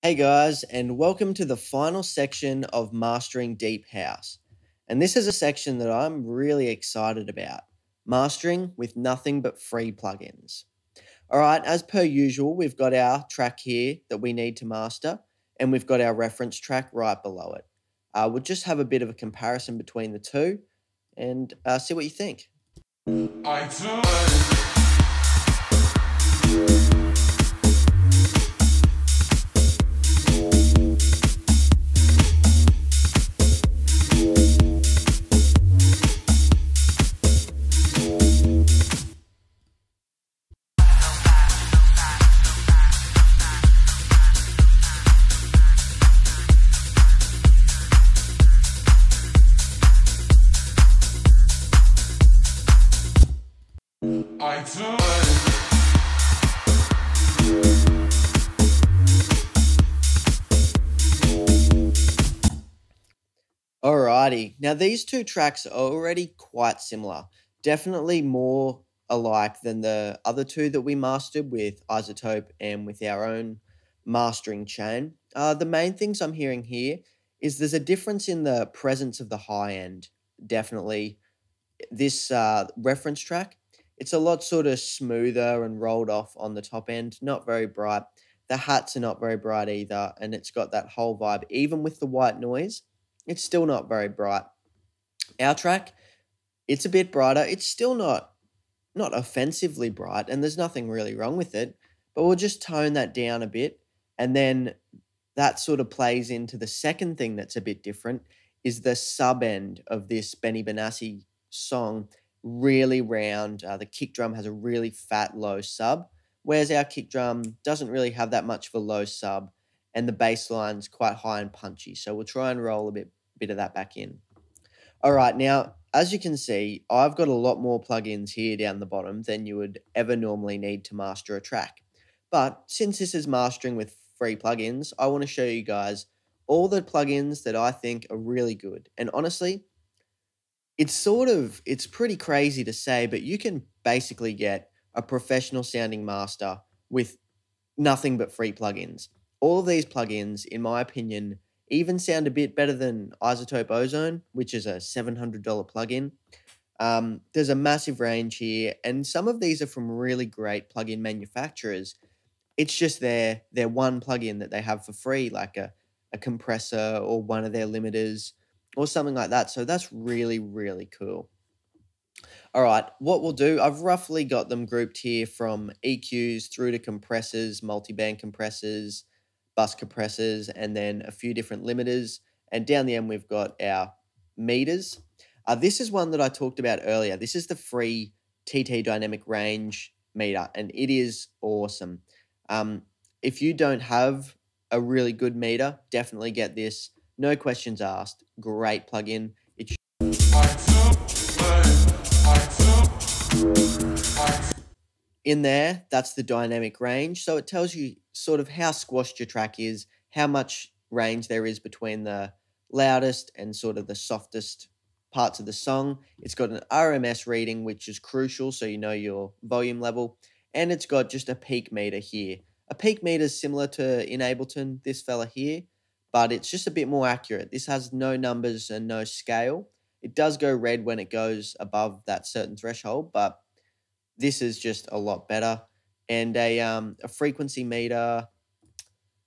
Hey guys, and welcome to the final section of Mastering Deep House. And this is a section that I'm really excited about, mastering with nothing but free plugins. All right, as per usual, we've got our track here that we need to master, and we've got our reference track right below it. We'll just have a bit of a comparison between the two and see what you think. Alrighty, now these two tracks are already quite similar, definitely more alike than the other two that we mastered with iZotope and with our own mastering chain. The main things I'm hearing here is there's a difference in the presence of the high end, definitely. This reference track, it's a lot sort of smoother and rolled off on the top end, not very bright. The hats are not very bright either, and it's got that whole vibe, even with the white noise. It's still not very bright. Our track, it's a bit brighter. It's still not offensively bright, and there's nothing really wrong with it, but we'll just tone that down a bit, and then that sort of plays into the second thing that's a bit different, is the sub end of this Benny Benassi song, really round. The kick drum has a really fat, low sub, whereas our kick drum doesn't really have that much of a low sub, and the bass line's quite high and punchy, so we'll try and roll a bit of that back in. All right, now, as you can see, I've got a lot more plugins here down the bottom than you would ever normally need to master a track. But since this is mastering with free plugins, I want to show you guys all the plugins that I think are really good. And honestly, it's pretty crazy to say, but you can basically get a professional sounding master with nothing but free plugins. All of these plugins, in my opinion, even sound a bit better than iZotope Ozone, which is a $700 plugin. There's a massive range here, and some of these are from really great plugin manufacturers. It's just their one plugin that they have for free, like a compressor or one of their limiters or something like that. So that's really, really cool. All right, what we'll do, I've roughly got them grouped here from EQs through to compressors, multiband compressors, bus compressors, and then a few different limiters. And down the end, we've got our meters. This is one that I talked about earlier. This is the free TT Dynamic Range meter, and it is awesome. If you don't have a really good meter, definitely get this. No questions asked. Great plugin. In there, that's the dynamic range. So it tells you sort of how squashed your track is, how much range there is between the loudest and sort of the softest parts of the song. It's got an RMS reading, which is crucial, so you know your volume level. And it's got just a peak meter here. A peak meter is similar to in Ableton, this fella here, but it's just a bit more accurate. This has no numbers and no scale. It does go red when it goes above that certain threshold, but this is just a lot better. And a frequency meter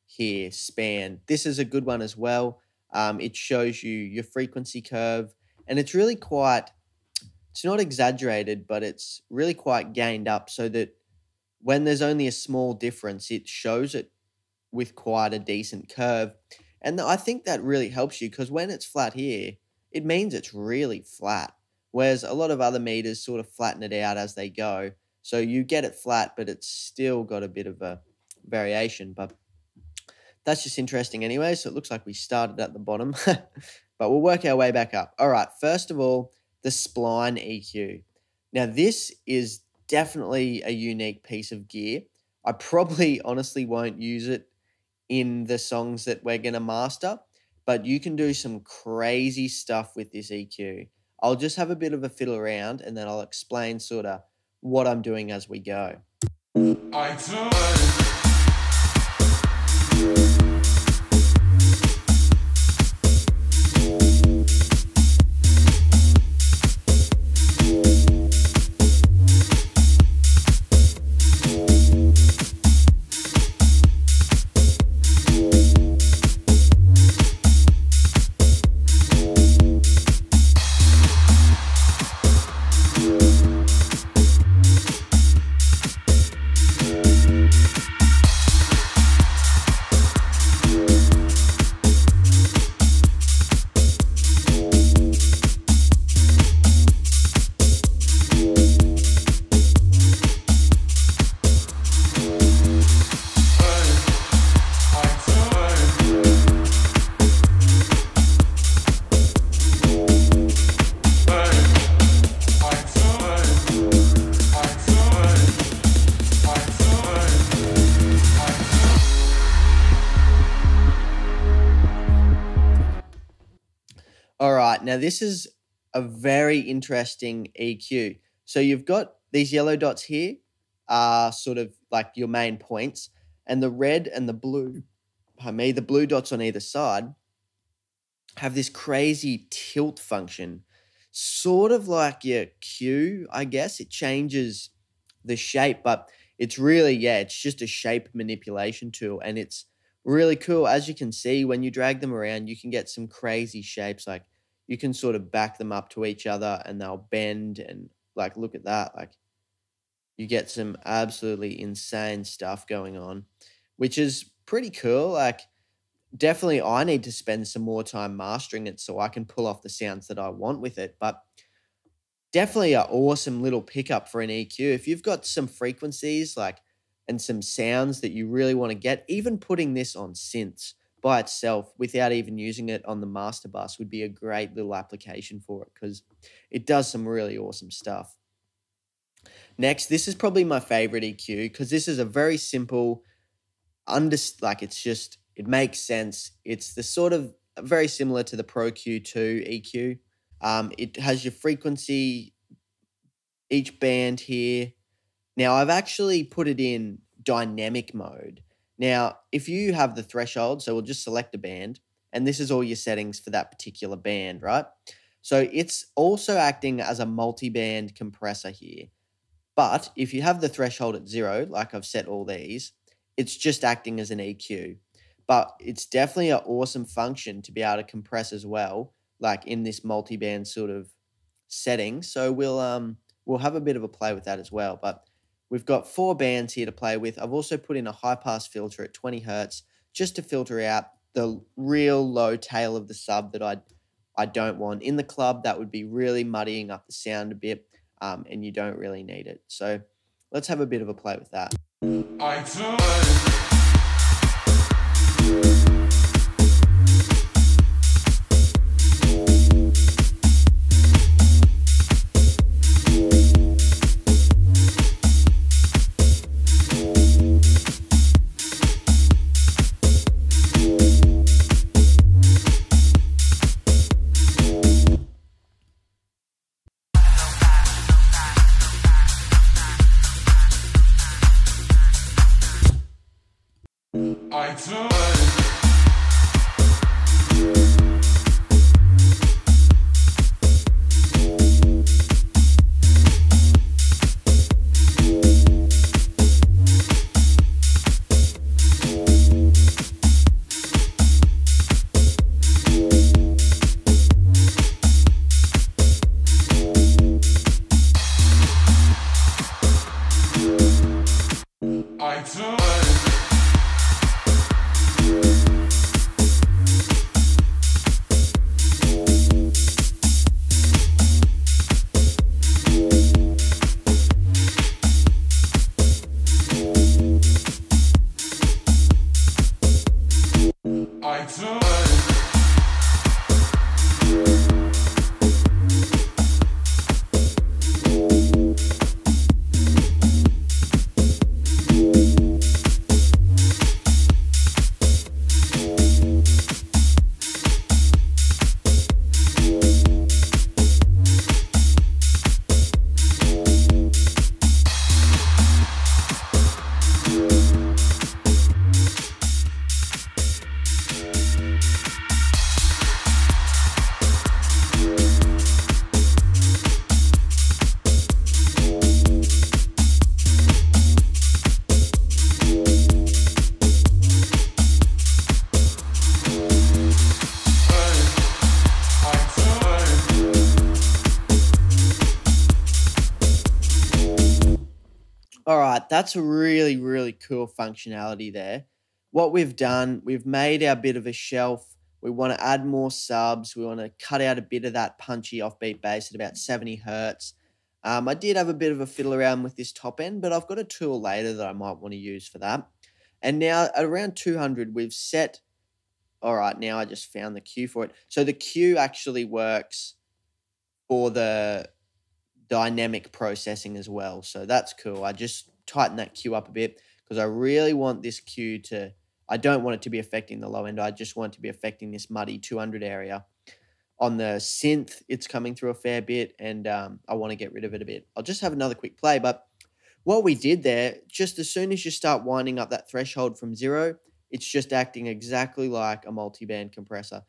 here, span. This is a good one as well. It shows you your frequency curve, and it's really quite, it's not exaggerated, but it's really quite gained up so that when there's only a small difference, it shows it with quite a decent curve. And I think that really helps you, because when it's flat here, it means it's really flat. Whereas a lot of other meters sort of flatten it out as they go. So you get it flat, but it's still got a bit of a variation. But that's just interesting anyway. So it looks like we started at the bottom, but we'll work our way back up. All right, first of all, the Spline EQ. Now this is definitely a unique piece of gear. I probably honestly won't use it in the songs that we're going to master, but you can do some crazy stuff with this EQ. I'll just have a bit of a fiddle around, and then I'll explain sort of what I'm doing as we go. right, now this is a very interesting EQ. So you've got these yellow dots here are sort of like your main points, and the red and the blue, the blue dots on either side have this crazy tilt function, sort of like your Q, I guess. It changes the shape, but it's really, yeah, it's just a shape manipulation tool, and it's really cool. As you can see, when you drag them around, you can get some crazy shapes. Like, you can sort of back them up to each other and they'll bend, and like, look at that. Like, you get some absolutely insane stuff going on, which is pretty cool. Like, definitely I need to spend some more time mastering it so I can pull off the sounds that I want with it. But definitely an awesome little pickup for an EQ. If you've got some frequencies like and some sounds that you really want to get, even putting this on synths by itself without even using it on the master bus would be a great little application for it, because it does some really awesome stuff. Next, this is probably my favorite EQ, because this is a very simple, it makes sense. It's the sort of very similar to the Pro Q2 EQ. It has your frequency, each band here. Now, I've actually put it in dynamic mode. Now, if you have the threshold, so we'll just select a band, and this is all your settings for that particular band, right? So it's also acting as a multi-band compressor here. But if you have the threshold at 0, like I've set all these, it's just acting as an EQ. But it's definitely an awesome function to be able to compress as well, like in this multi-band sort of setting. So we'll have a bit of a play with that as well. But we've got 4 bands here to play with. I've also put in a high-pass filter at 20 hertz just to filter out the real low tail of the sub that I don't want. In the club, that would be really muddying up the sound a bit, and you don't really need it. So let's have a bit of a play with that. All right, that's a really, really cool functionality there. What we've done, we've made our bit of a shelf. We want to add more subs. We want to cut out a bit of that punchy offbeat bass at about 70 hertz. I did have a bit of a fiddle around with this top end, but I've got a tool later that I might want to use for that. And now at around 200, we've set, all right, now I just found the Q for it. So the Q actually works for the dynamic processing as well. So that's cool. I just tighten that Q up a bit because I really want this Q to, I don't want it to be affecting the low end. I just want it to be affecting this muddy 200 area. On the synth, it's coming through a fair bit, and I want to get rid of it a bit. I'll just have another quick play, but what we did there, just as soon as you start winding up that threshold from 0, it's just acting exactly like a multi-band compressor.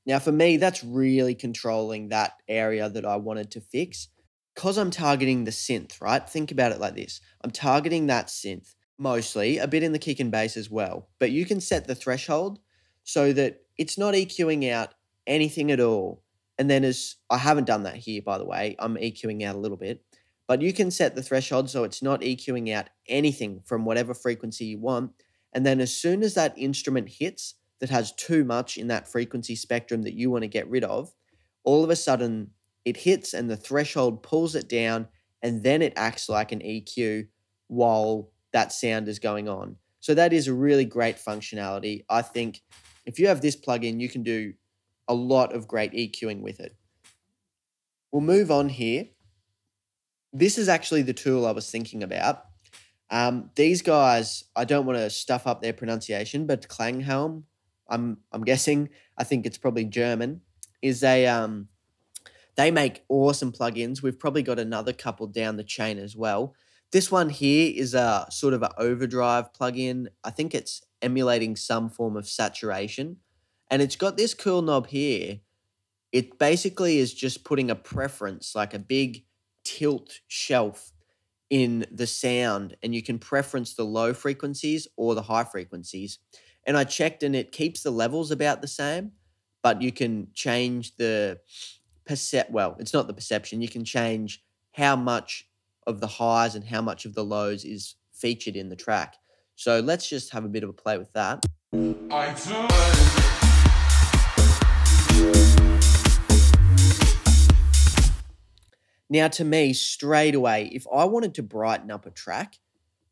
Now, for me, that's really controlling that area that I wanted to fix. Because I'm targeting the synth, right? Think about it like this. I'm targeting that synth, mostly, a bit in the kick and bass as well. But you can set the threshold so that it's not EQing out anything at all. And then I haven't done that here, by the way. I'm EQing out a little bit. But you can set the threshold so it's not EQing out anything from whatever frequency you want. And then as soon as that instrument hits that has too much in that frequency spectrum that you want to get rid of, all of a sudden it hits and the threshold pulls it down, and then it acts like an EQ while that sound is going on. So that is a really great functionality. I think if you have this plugin, you can do a lot of great EQing with it. We'll move on here. This is actually the tool I was thinking about. These guys, I don't want to stuff up their pronunciation, but Klanghelm, I'm guessing, I think it's probably German, is they make awesome plugins. We've probably got another couple down the chain as well. This one here is a sort of an overdrive plugin. I think it's emulating some form of saturation. And it's got this cool knob here. It basically is just putting a preference, like a big tilt shelf in the sound, and you can preference the low frequencies or the high frequencies. And I checked and it keeps the levels about the same, but you can change the well, it's not the perception. You can change how much of the highs and how much of the lows is featured in the track. So let's just have a bit of a play with that. Now, to me, straight away, if I wanted to brighten up a track,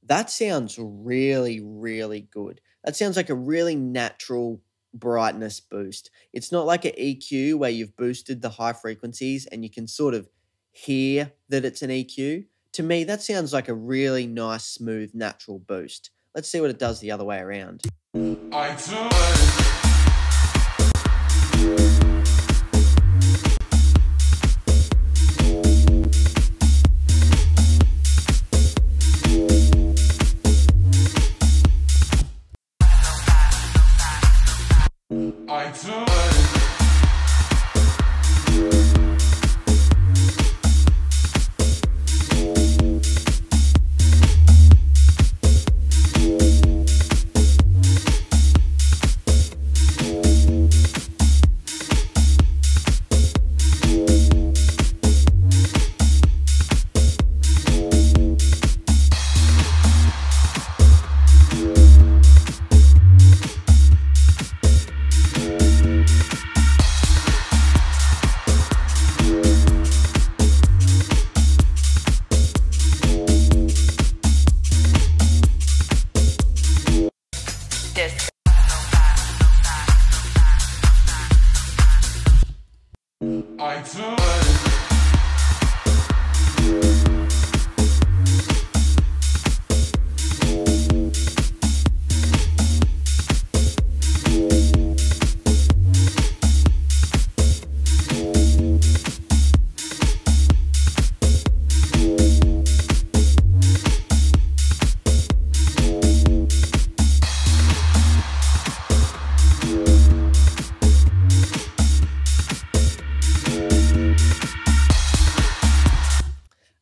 that sounds really, really good. That sounds like a really natural brightness boost. It's not like an EQ where you've boosted the high frequencies and you can sort of hear that it's an EQ. To me, that sounds like a really nice, smooth, natural boost. Let's see what it does the other way around.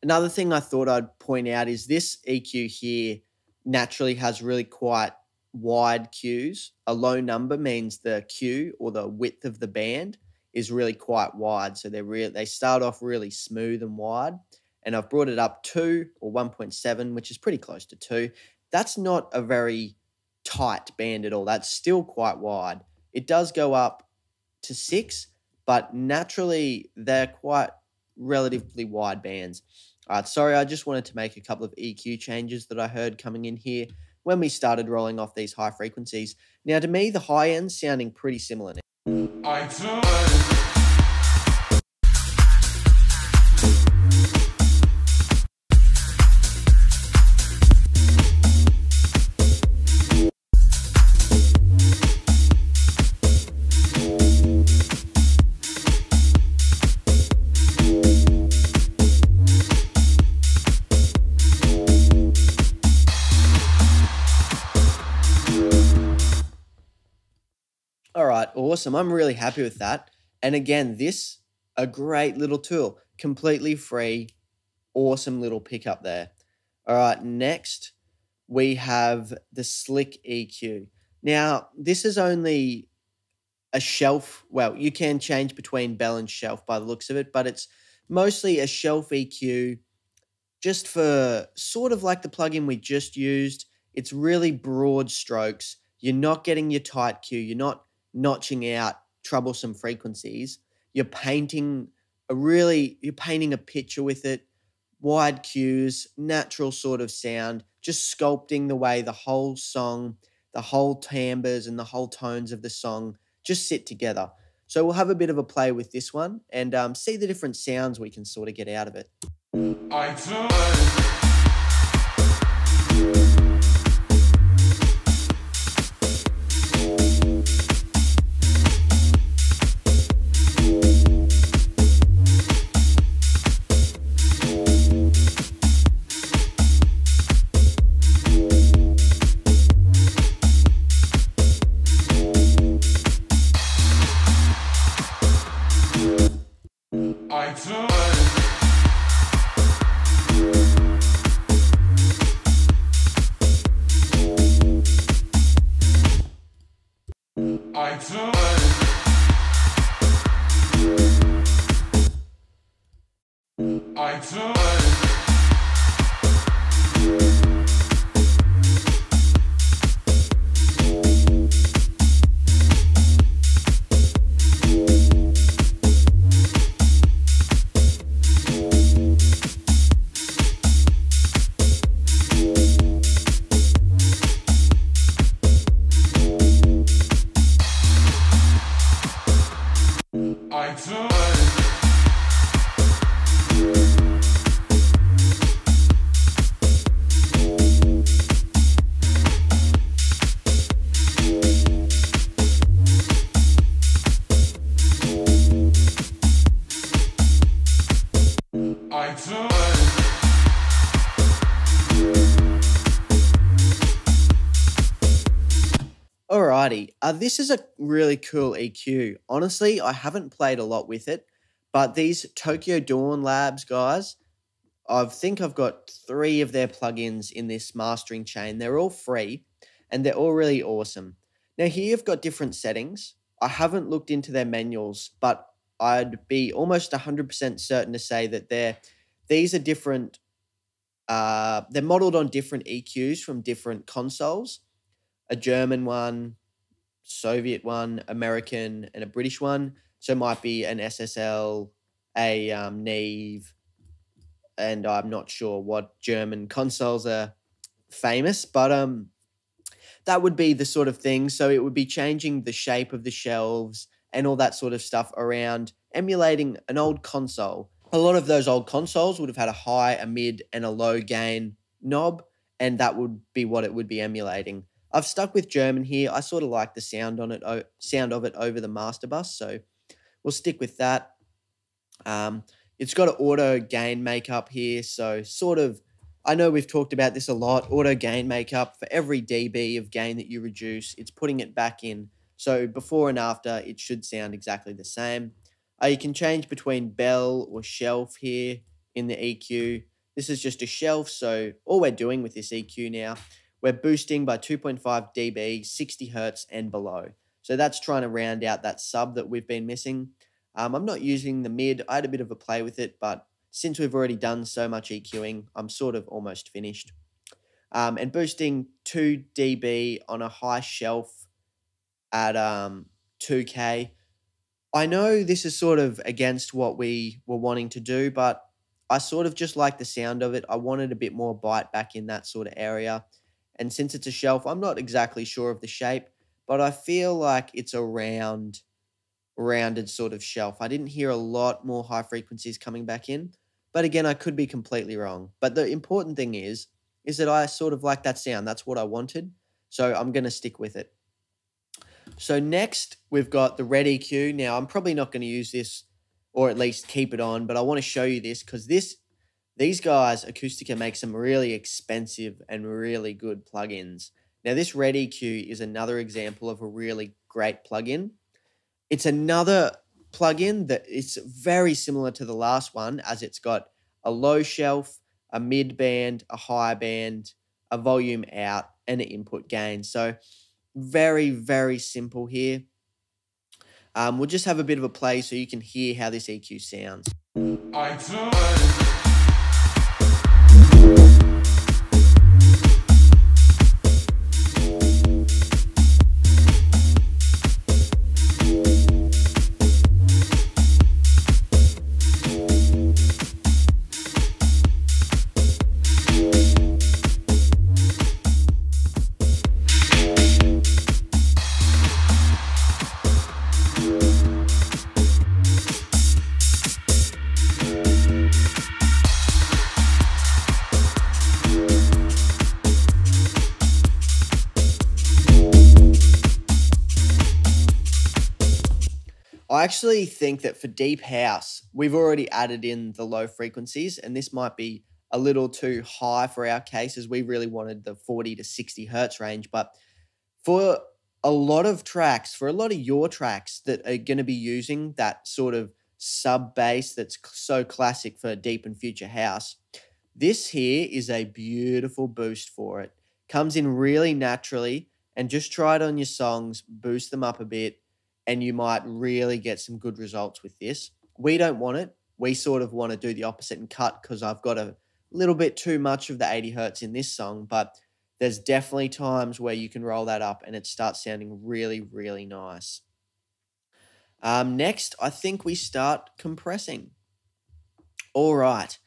Another thing I thought I'd point out is this EQ here naturally has really quite wide Qs. A low number means the Q, or the width of the band, is really quite wide. So they start off really smooth and wide. And I've brought it up 2 or 1.7, which is pretty close to 2. That's not a very tight band at all. That's still quite wide. It does go up to 6, but naturally they're quite relatively wide bands. Sorry, I just wanted to make a couple of EQ changes that I heard coming in here when we started rolling off these high frequencies. Now, to me, the high end's sounding pretty similar now. All right, awesome. I'm really happy with that. And again, a great little tool, completely free, awesome little pickup there. All right, next we have the Slick EQ. Now, this is only a shelf. Well, you can change between bell and shelf by the looks of it, but it's mostly a shelf EQ just for sort of like the plugin we just used. It's really broad strokes. You're not getting your tight Q. You're not notching out troublesome frequencies. You're painting a picture with it, wide cues, natural sort of sound, just sculpting the way the whole song, the whole timbres and the whole tones of the song just sit together. So we'll have a bit of a play with this one and see the different sounds we can sort of get out of it. Alrighty, this is a really cool EQ. Honestly, I haven't played a lot with it, but these Tokyo Dawn Labs guys, I think I've got 3 of their plugins in this mastering chain. They're all free, and they're all really awesome. Now here you've got different settings. I haven't looked into their manuals, but I'd be almost 100% certain to say that these are different. They're modeled on different EQs from different consoles. A German one, Soviet one, American, and a British one. So it might be an SSL, a Neve, and I'm not sure what German consoles are famous, but that would be the sort of thing. So it would be changing the shape of the shelves and all that sort of stuff around, emulating an old console. A lot of those old consoles would have had a high, a mid, and a low gain knob, and that would be what it would be emulating. I've stuck with German here. I sort of like the sound of it over the master bus, so we'll stick with that. It's got an auto gain makeup here, so sort of, I know we've talked about this a lot, auto gain makeup for every dB of gain that you reduce, it's putting it back in. So before and after, it should sound exactly the same. You can change between bell or shelf here in the EQ. This is just a shelf, so all we're doing with this EQ now, we're boosting by 2.5 dB, 60 hertz and below. So that's trying to round out that sub that we've been missing. I'm not using the mid. I had a bit of a play with it, but since we've already done so much EQing, I'm sort of almost finished. And boosting 2 dB on a high shelf at 2K. I know this is sort of against what we were wanting to do, but I sort of just like the sound of it. I wanted a bit more bite back in that sort of area. And since it's a shelf, I'm not exactly sure of the shape, but I feel like it's a rounded sort of shelf. I didn't hear a lot more high frequencies coming back in, but again, I could be completely wrong. But the important thing is that I sort of like that sound. That's what I wanted. So I'm going to stick with it. So next, we've got the Red EQ. Now, I'm probably not going to use this, or at least keep it on, but I want to show you this because these guys, Acoustica, make some really expensive and really good plugins. Now, this Red EQ is another example of a really great plugin. It's another plugin that is very similar to the last one, as it's got a low shelf, a mid band, a high band, a volume out, and an input gain. So very, very simple here. We'll just have a bit of a play so you can hear how this EQ sounds. I actually think that for deep house, we've already added in the low frequencies, and this might be a little too high for our case, as we really wanted the 40 to 60 hertz range. But for a lot of tracks, for a lot of your tracks that are going to be using that sort of sub bass that's so classic for deep and future house, this here is a beautiful boost for it. Comes in really naturally, and just try it on your songs, boost them up a bit, and you might really get some good results with this. We don't want it. We sort of want to do the opposite and cut, because I've got a little bit too much of the 80 hertz in this song, but there's definitely times where you can roll that up and it starts sounding really, really nice. Next, I think we start compressing. All right.